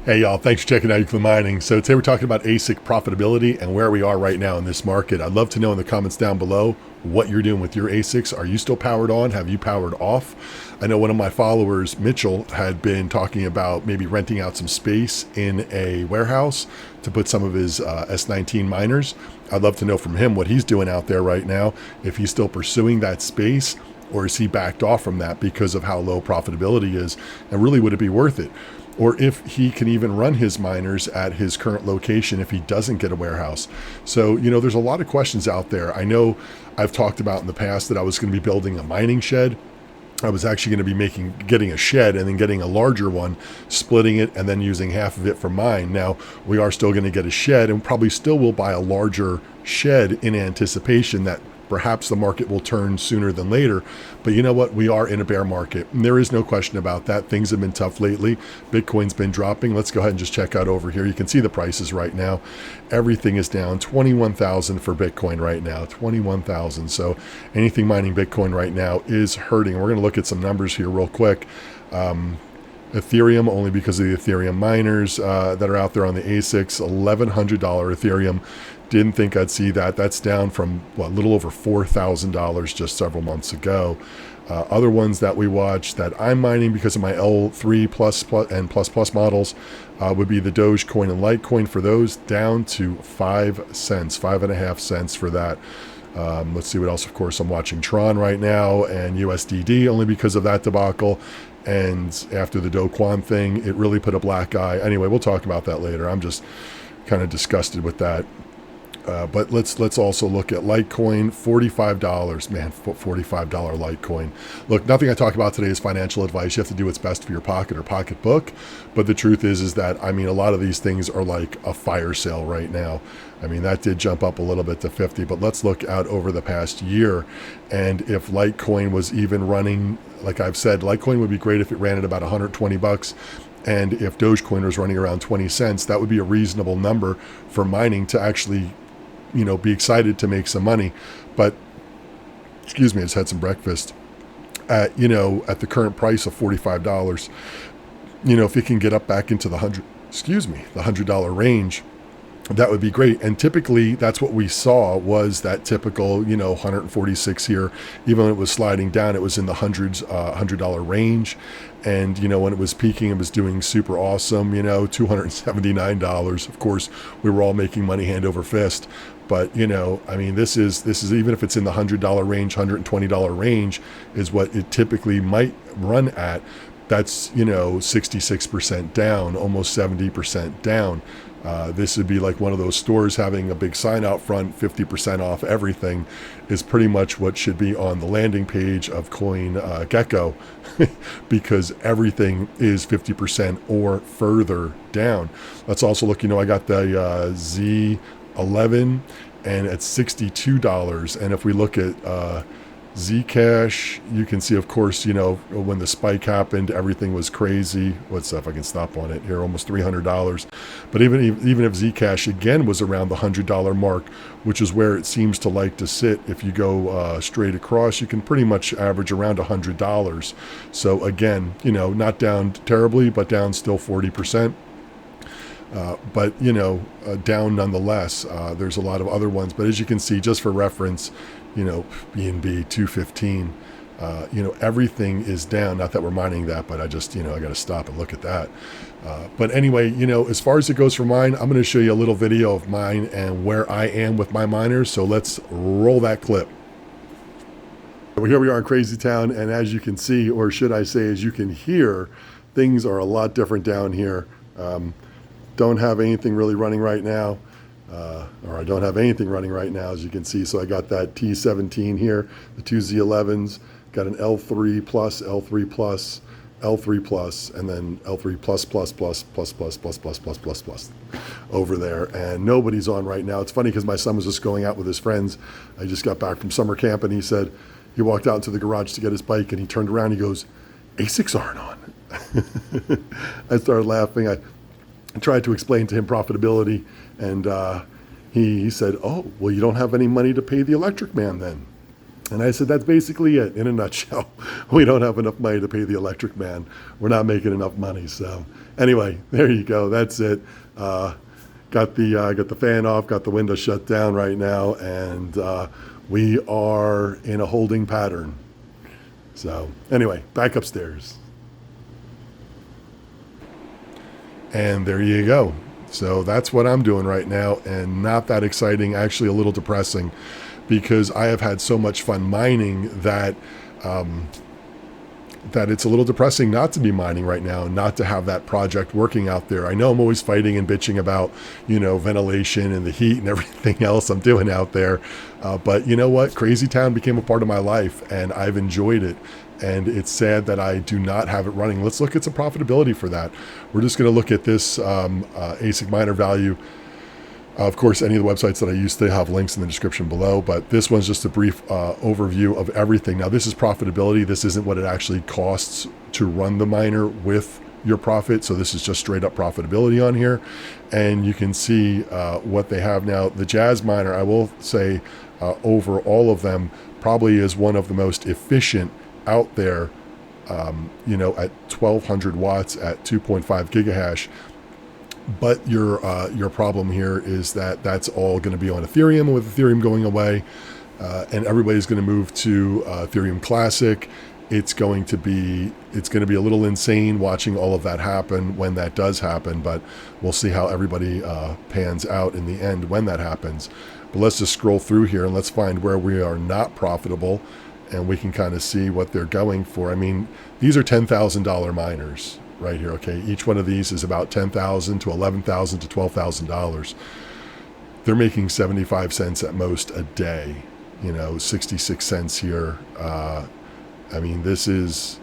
Hey y'all, thanks for checking out Euclid Mining. So today we're talking about ASIC profitability and where we are right now in this market. I'd love to know in the comments down below what you're doing with your ASICs. Are you still powered on? Have you powered off? I know one of my followers, Mitchell, had been talking about maybe renting out some space in a warehouse to put some of his S19 miners. I'd love to know from him what he's doing out there right now, if he's still pursuing that space or is he backed off from that because of how low profitability is, and really would it be worth it? Or if he can even run his miners at his current location if he doesn't get a warehouse. So, there's a lot of questions out there. I know I've talked about in the past that I was going to be building a mining shed. I was actually going to be getting a shed and then getting a larger one, splitting it, and then using half of it for mine. Now, we are still going to get a shed and probably still will buy a larger shed in anticipation that perhaps the market will turn sooner than later. But you know what? We are in a bear market. And there is no question about that. Things have been tough lately. Bitcoin's been dropping. Let's go ahead and just check out over here. You can see the prices right now. Everything is down. 21,000 for Bitcoin right now. 21,000. So anything mining Bitcoin right now is hurting. We're going to look at some numbers here real quick. Ethereum, only because of the Ethereum miners that are out there on the ASICs, $1,100 Ethereum. Didn't think I'd see that. That's down from a little over $4,000 just several months ago. Other ones that we watch that I'm mining because of my L3 plus and plus models would be the Dogecoin and Litecoin. For those, down to 5 cents, 5.5 cents for that. Let's see what else. Of course, I'm watching Tron right now and USDD only because of that debacle. And after the Do Kwon thing, it really put a black eye. Anyway, we'll talk about that later. I'm just kind of disgusted with that. But let's also look at Litecoin, $45. Man, $45 Litecoin. Look, nothing I talk about today is financial advice. You have to do what's best for your pocket or pocketbook. But the truth is that, a lot of these things are like a fire sale right now. That did jump up a little bit to 50, but let's look out over the past year. And if Litecoin was even running, like I've said, Litecoin would be great if it ran at about 120 bucks. And if Dogecoin was running around 20 cents, that would be a reasonable number for mining to actually be excited to make some money. But, excuse me, I just had some breakfast. At the current price of $45, if it can get up back into the $100 range, that would be great. And typically that's what we saw was that typical, 146 here. Even when it was sliding down, it was in the $100 range. And, when it was peaking, it was doing super awesome, $279. Of course, we were all making money hand over fist. But, this is even if it's in the $100 range, $120 range is what it typically might run at. That's, 66% down, almost 70% down. This would be like one of those stores having a big sign out front, 50% off everything is pretty much what should be on the landing page of CoinGecko because everything is 50% or further down. Let's also look, I got the Z11 and it's $62. And if we look at Zcash, you can see, of course, when the spike happened, everything was crazy. What's up? I can stop on it here, almost $300. But even if Zcash again was around the $100 mark, which is where it seems to like to sit, if you go straight across, you can pretty much average around $100. So again, not down terribly, but down still 40%. But down nonetheless. There's a lot of other ones, but as you can see, just for reference, BNB 215, everything is down. Not that we're mining that, but I just, I got to stop and look at that. But anyway, as far as it goes for mine, I'm going to show you a little video of mine and where I am with my miners. So let's roll that clip. Well, here we are in Crazy Town, and as you can see, or should I say, as you can hear, things are a lot different down here. Don't have anything really running right now. Or I don't have anything running right now, as you can see. So I got that T17 here, the two Z11s, got an L3 plus, L3 plus, L3 plus, and then L3 plus plus plus plus plus plus plus plus plus plus over there. And nobody's on right now. It's funny because my son was just going out with his friends. I just got back from summer camp, and he said he walked out into the garage to get his bike, and he turned around, he goes, ASICs aren't on. I started laughing. I tried to explain to him profitability, and he said, oh, well, you don't have any money to pay the electric man then. And I said, that's basically it in a nutshell. We don't have enough money to pay the electric man. We're not making enough money. So anyway, there you go. That's it. Got the fan off, got the window shut down right now, and we are in a holding pattern. So anyway, back upstairs. And there you go. So that's what I'm doing right now, and not that exciting, actually a little depressing, because I have had so much fun mining that that it's a little depressing not to be mining right now, not to have that project working out there. I know I'm always fighting and bitching about, ventilation and the heat and everything else I'm doing out there. But you know what? Crazy Town became a part of my life, and I've enjoyed it. And it's sad that I do not have it running. Let's look at some profitability for that. We're just going to look at this ASIC miner value. Of course, any of the websites that I use, they have links in the description below, but this one's just a brief overview of everything. Now, this is profitability. This isn't what it actually costs to run the miner with your profit. So this is just straight up profitability on here. And you can see what they have now. The Jazz miner, I will say, over all of them, probably is one of the most efficient out there, at 1200 watts at 2.5 gigahash. But your problem here is that that's all going to be on Ethereum, and with Ethereum going away, and everybody's going to move to Ethereum Classic. It's going to be a little insane watching all of that happen when that does happen. But we'll see how everybody pans out in the end when that happens. But let's just scroll through here and let's find where we are not profitable, and we can kind of see what they're going for. I mean, these are $10,000 miners. Right here, okay. Each one of these is about $10,000 to $11,000 to $12,000. They're making 75 cents at most a day. 66 cents here. I mean, that's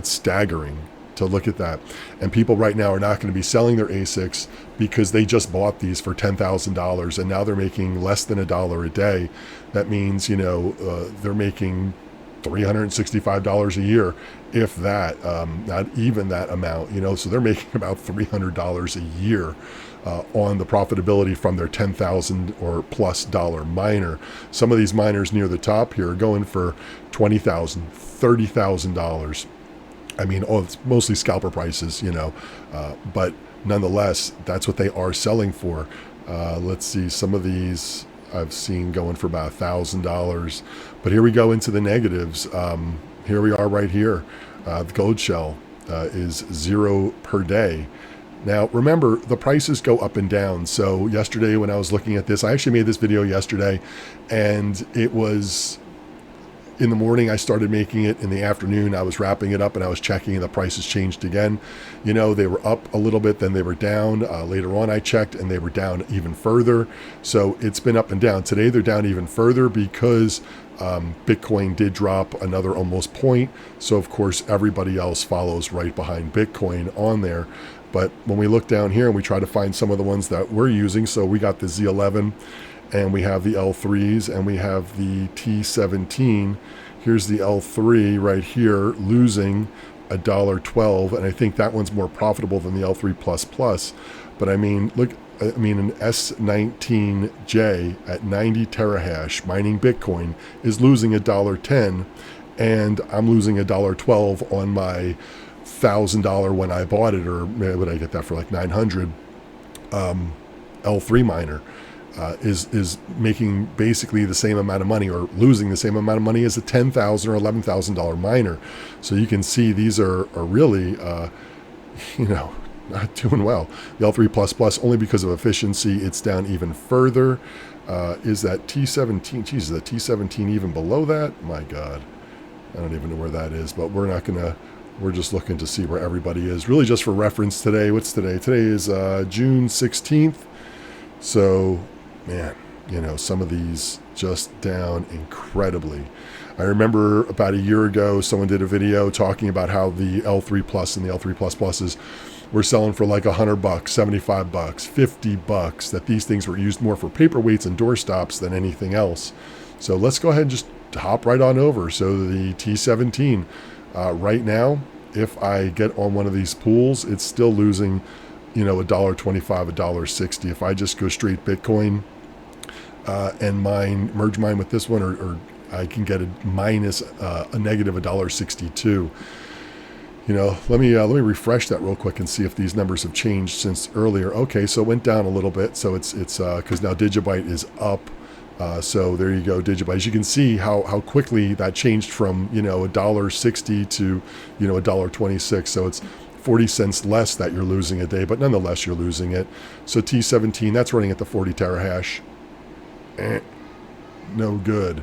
staggering to look at that. And people right now are not going to be selling their ASICs because they just bought these for $10,000 and now they're making less than $1 a day. That means, they're making $365 a year, if that, not even that amount, so they're making about $300 a year on the profitability from their $10,000 or plus dollar miner. Some of these miners near the top here are going for $20,000, $30,000. I mean, it's mostly scalper prices, but nonetheless, that's what they are selling for. Let's see, some of these I've seen going for about $1,000, but here we go into the negatives. Here we are right here. The gold shell is 0 per day. Now, remember, the prices go up and down. So yesterday when I was looking at this, I actually made this video yesterday, and it was in the morning. I started making it. In the afternoon, I was wrapping it up and I was checking, and the prices changed again. They were up a little bit, then they were down. Later on, I checked and they were down even further. So it's been up and down. Today, they're down even further because Bitcoin did drop another almost point. So of course, everybody else follows right behind Bitcoin on there. But when we look down here and we try to find some of the ones that we're using, so we got the Z11, and we have the L3s, and we have the T17. Here's the L3 right here, losing $1.12, and I think that one's more profitable than the L3++. But I mean, look, an S19J at 90 terahash mining Bitcoin is losing $1.10, and I'm losing $1.12 on my $1,000 when I bought it, or what did I get that for, like 900 L3 miner. Is making basically the same amount of money, or losing the same amount of money as a $10,000 or $11,000 miner. So you can see these are really, not doing well. The L3++, only because of efficiency, it's down even further. Is that T17? Geez, is that T17 even below that? My God, I don't even know where that is, but we're just looking to see where everybody is. Really just for reference today. What's today? Today is June 16th. So, man, some of these just down incredibly. I remember about a year ago, someone did a video talking about how the L3 Plus and the L3++s were selling for like $100, $75, $50, that these things were used more for paperweights and doorstops than anything else. So let's go ahead and just hop right on over. So the T17, right now, if I get on one of these pools, it's still losing, $1.25, $1.60. If I just go straight Bitcoin and merge mine with this one, or I can get a minus a negative $1.62. Let me refresh that real quick and see if these numbers have changed since earlier. Okay, so it went down a little bit. So it's because now Digibyte is up. So there you go, Digibyte. As you can see how quickly that changed from $1.60 to $1.26. So it's 40 cents less that you're losing a day, but nonetheless you're losing it. So T17, that's running at the 40 terahash. No good.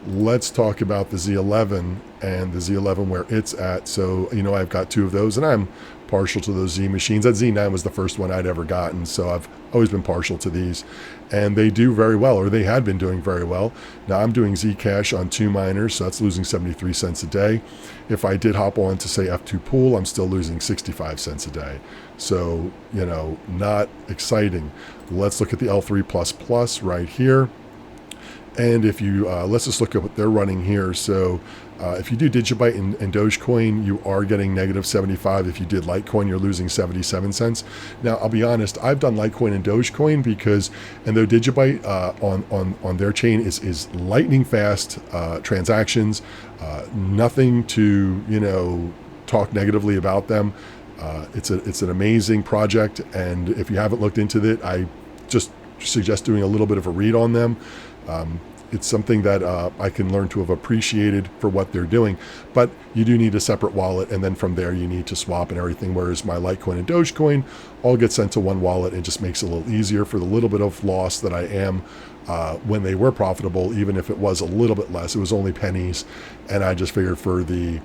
Let's talk about the Z11 and the Z11 where it's at. So, I've got two of those, and I'm partial to those Z machines. That Z9 was the first one I'd ever gotten, so I've always been partial to these. And they do very well, or they had been doing very well. Now I'm doing Zcash on 2 miners, so that's losing 73 cents a day. If I did hop on to, say, F2 Pool, I'm still losing 65 cents a day. So, not exciting. Let's look at the L3++ right here. And if you, let's just look at what they're running here. So if you do Digibyte and Dogecoin, you are getting negative 75. If you did Litecoin, you're losing 77 cents. Now, I'll be honest, I've done Litecoin and Dogecoin because, and though Digibyte on their chain is lightning fast transactions, nothing to, talk negatively about them. It's an amazing project. And if you haven't looked into it, I just suggest doing a little bit of a read on them. It's something that I can learn to have appreciated for what they're doing, but you do need a separate wallet, and then from there you need to swap and everything, whereas my Litecoin and Dogecoin all get sent to one wallet. It just makes it a little easier for the little bit of loss that I am when they were profitable. Even if it was a little bit less, it was only pennies, and I just figured for the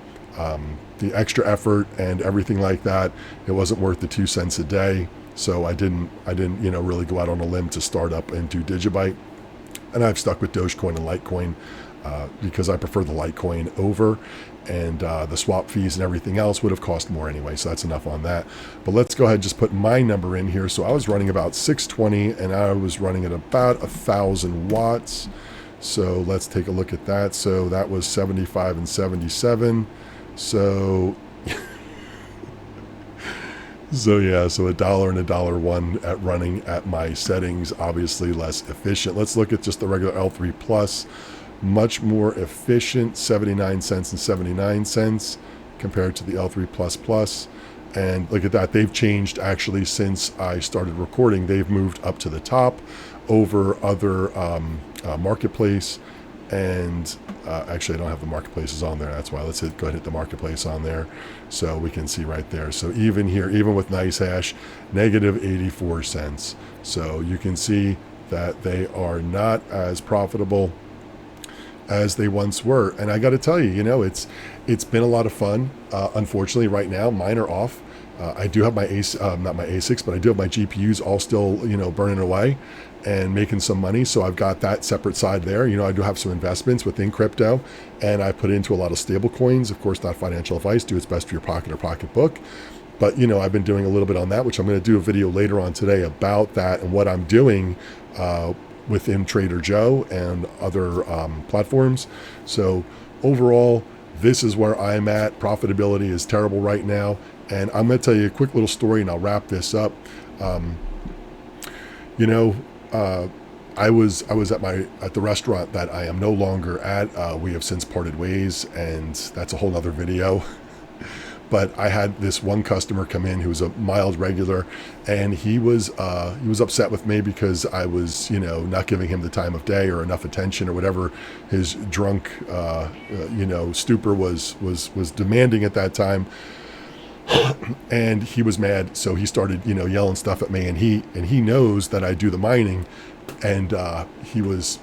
extra effort and everything like that, it wasn't worth the 2 cents a day. So I didn't really go out on a limb to start up and do Digibyte. And I've stuck with Dogecoin and Litecoin because I prefer the Litecoin over, and the swap fees and everything else would have cost more anyway. So that's enough on that. But let's go ahead and just put my number in here. So I was running about 620, and I was running at about 1,000 watts. So let's take a look at that. So that was 75 and 77. So yeah, so $1 and $1.01 at running at my settings, obviously less efficient. Let's look at just the regular L3+, much more efficient, 79 cents and 79 cents compared to the L3++. And look at that, they've changed actually since I started recording. They've moved up to the top over other marketplace. And actually I don't have the marketplaces on there, that's why. Let's go ahead and hit the marketplace on there so we can see right there. So even here, even with NiceHash, negative 84 cents. So you can see that they are not as profitable as they once were. And I got to tell you, it's been a lot of fun. Unfortunately, right now mine are off. I do have my not my ASICs, but I do have my GPUs all still, burning away and making some money. So I've got that separate side there. I do have some investments within crypto, and I put into a lot of stable coins. Of course, not financial advice. Do what's best for your pocket or pocketbook. But, I've been doing a little bit on that, which I'm going to do a video later on today about that and what I'm doing within Trader Joe and other platforms. So overall, this is where I'm at. Profitability is terrible right now. And I'm going to tell you a quick little story, and I'll wrap this up. I was at the restaurant that I am no longer at. We have since parted ways, and that's a whole nother video. But I had this one customer come in who was a mild regular, and he was upset with me because I was, not giving him the time of day or enough attention or whatever his drunk, stupor was demanding at that time. And he was mad, so he started, yelling stuff at me, and he knows that I do the mining, and he was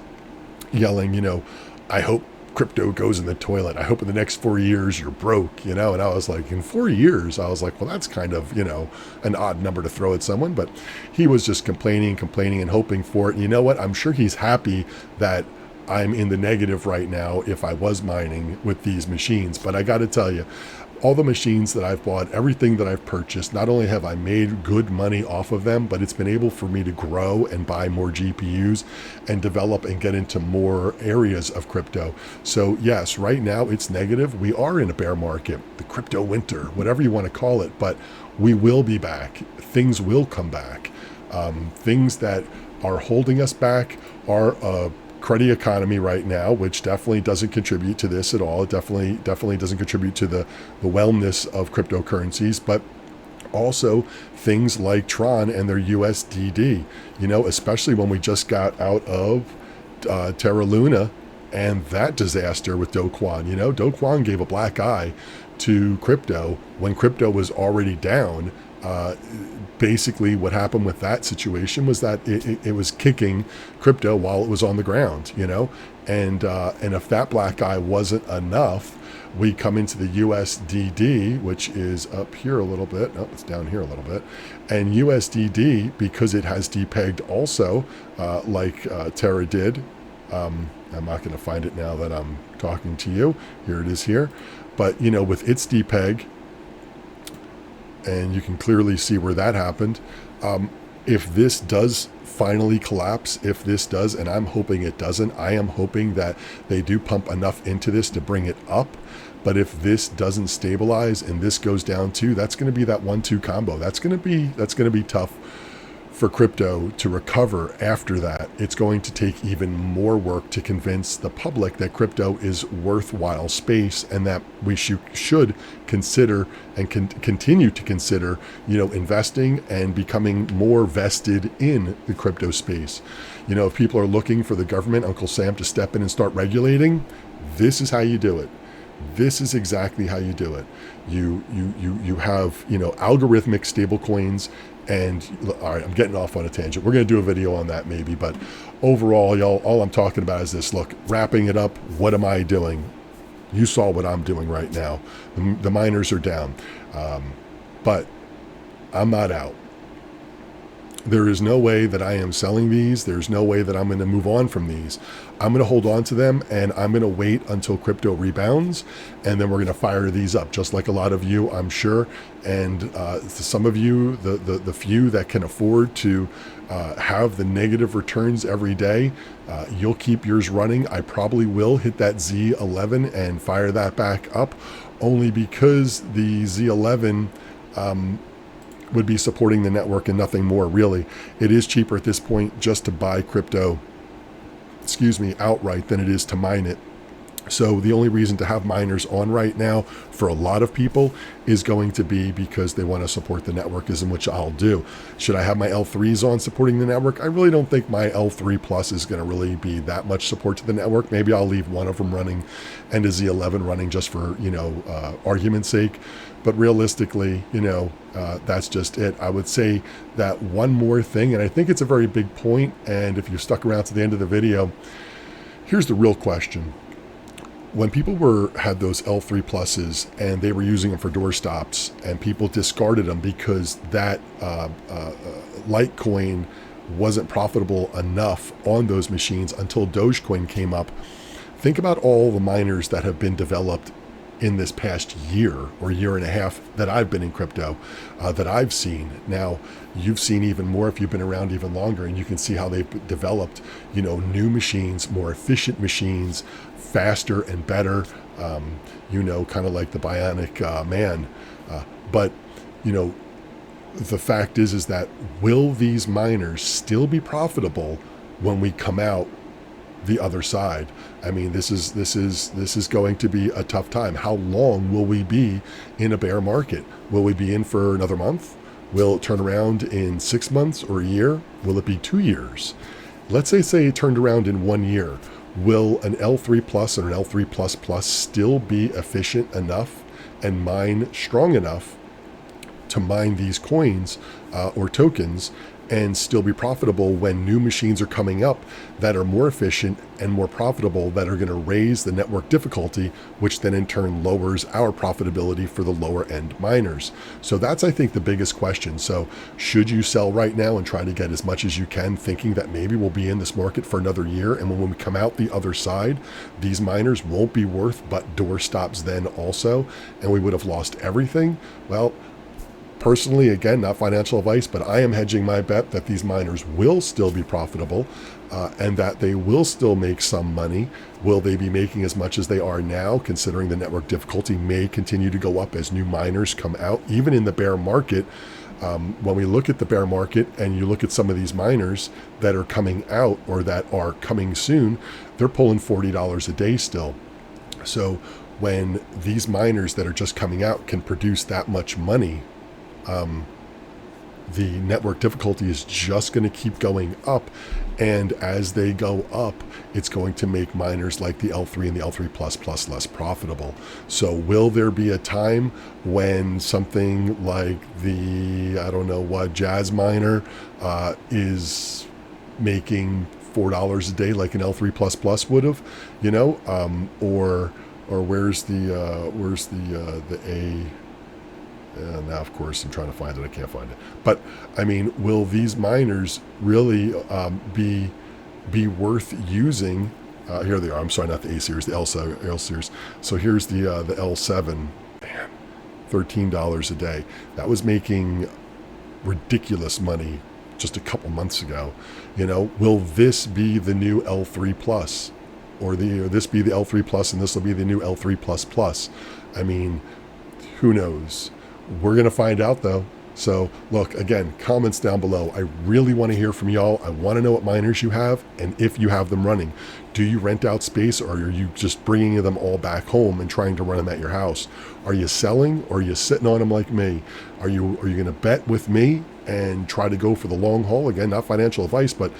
yelling, I hope crypto goes in the toilet. I hope in the next 4 years you're broke, and I was like, in 4 years? I was like, well, that's kind of, an odd number to throw at someone. But he was just complaining and hoping for it. And you know what? I'm sure he's happy that I'm in the negative right now if I was mining with these machines. But I got to tell you, all the machines that I've bought, everything that I've purchased, not only have I made good money off of them, but it's been able for me to grow and buy more GPUs and develop and get into more areas of crypto. So yes, right now it's negative. We are in a bear market, the crypto winter, whatever you want to call it, but we will be back. Things will come back. Things that are holding us back are cruddy economy right now, which definitely doesn't contribute to this at all. It definitely doesn't contribute to the wellness of cryptocurrencies, but also things like Tron and their USDD, especially when we just got out of Terra Luna and that disaster with Do Kwon. Do Kwon gave a black eye to crypto when crypto was already down. Basically what happened with that situation was that it was kicking crypto while it was on the ground, and if that black eye wasn't enough, we come into the USDD, which is up here a little bit. No, it's down here a little bit. And USDD, because it has depegged also, like Terra did. I'm not going to find it now that I'm talking to you. Here it is here. But, with its depeg, and you can clearly see where that happened. If this does finally collapse, and I'm hoping it doesn't, I am hoping that they do pump enough into this to bring it up. But if this doesn't stabilize and this goes down too, that's going to be that 1-2 combo. That's going to be tough for crypto to recover after that. It's going to take even more work to convince the public that crypto is worthwhile space and that we should consider and continue to consider, investing and becoming more vested in the crypto space. If people are looking for the government, Uncle Sam, to step in and start regulating, this is how you do it. This is exactly how you do it. You have, algorithmic stable coins. And all right, I'm getting off on a tangent. We're going to do a video on that maybe, but overall, y'all, all I'm talking about is this. Look, wrapping it up, what am I doing? You saw what I'm doing right now. The miners are down, but I'm not out. There is no way that I am selling these. There's no way that I'm going to move on from these. I'm going to hold on to them, and I'm going to wait until crypto rebounds, and then we're going to fire these up, just like a lot of you, I'm sure. And some of you, the few that can afford to have the negative returns every day, you'll keep yours running. I probably will hit that Z11 and fire that back up, only because the Z11 would be supporting the network and nothing more, really. It is cheaper at this point just to buy crypto, outright than it is to mine it. So the only reason to have miners on right now for a lot of people is going to be because they want to support the network, in which I'll do. Should I have my L3s on supporting the network? I really don't think my L3 Plus is going to really be that much support to the network. Maybe I'll leave one of them running and a Z11 running just for, argument's sake. But realistically, that's just it. I would say that one more thing, and I think it's a very big point, and if you stuck around to the end of the video, here's the real question. When people had those L3 pluses and they were using them for doorstops, and people discarded them because that Litecoin wasn't profitable enough on those machines until Dogecoin came up, think about all the miners that have been developed in this past year or year and a half that I've been in crypto, that I've seen. Now, you've seen even more if you've been around even longer, and you can see how they've developed, new machines, more efficient machines, faster and better, kind of like the Bionic Man. But, the fact is that will these miners still be profitable when we come out the other side? I mean, this is going to be a tough time. How long will we be in a bear market? Will we be in for another month? Will it turn around in 6 months or a year? Will it be 2 years? Let's say it turned around in 1 year. Will an L3 Plus or an L3 Plus Plus still be efficient enough and mine strong enough to mine these coins or tokens and still be profitable when new machines are coming up that are more efficient and more profitable, that are going to raise the network difficulty, which then in turn lowers our profitability for the lower end miners? So that's, I think, the biggest question. So should you sell right now and try to get as much as you can, thinking that maybe we'll be in this market for another year, and when we come out the other side, these miners won't be worth but doorstops then also, and we would have lost everything? Well, personally, again, not financial advice, but I am hedging my bet that these miners will still be profitable and that they will still make some money. Will they be making as much as they are now, considering the network difficulty may continue to go up as new miners come out? Even in the bear market, When we look at the bear market and you look at some of these miners that are coming out or that are coming soon, they're pulling $40 a day still. So when these miners that are just coming out can produce that much money, the network difficulty is just going to keep going up. And as they go up, it's going to make miners like the L3 and the L3++ less profitable. So will there be a time when something like the, I don't know what, Jazz miner is making $4 a day like an L3++ would have, or where's the A? Now, of course, I'm trying to find it. I can't find it. But I mean, will these miners really be worth using? Here they are. I'm sorry, not the A series, the L series. So here's the L7. Man, $13 a day. That was making ridiculous money just a couple months ago. Will this be the new L3 plus, or this be the L3 plus, and this will be the new L3++? I mean, who knows? We're going to find out, though. So, look, again, comments down below. I really want to hear from y'all. I want to know what miners you have and if you have them running. Do you rent out space, or are you just bringing them all back home and trying to run them at your house? Are you selling, or are you sitting on them like me? Are you going to bet with me and try to go for the long haul? Again, not financial advice, but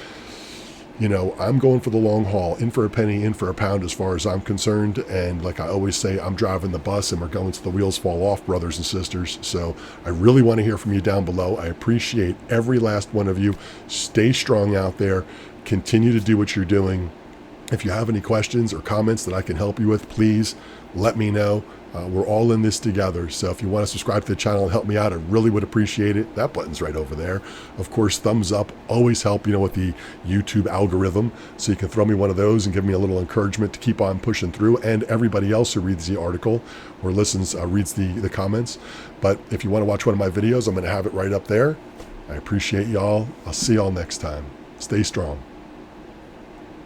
I'm going for the long haul, in for a penny, in for a pound, as far as I'm concerned. And like I always say, I'm driving the bus and we're going till the wheels fall off, brothers and sisters. So I really want to hear from you down below. I appreciate every last one of you. Stay strong out there. Continue to do what you're doing. If you have any questions or comments that I can help you with, please let me know. We're all in this together. So if you want to subscribe to the channel and help me out, I really would appreciate it. That button's right over there. Of course, thumbs up always help, with the YouTube algorithm. So you can throw me one of those and give me a little encouragement to keep on pushing through. And everybody else who reads the article or reads the comments. But if you want to watch one of my videos, I'm going to have it right up there. I appreciate y'all. I'll see y'all next time. Stay strong.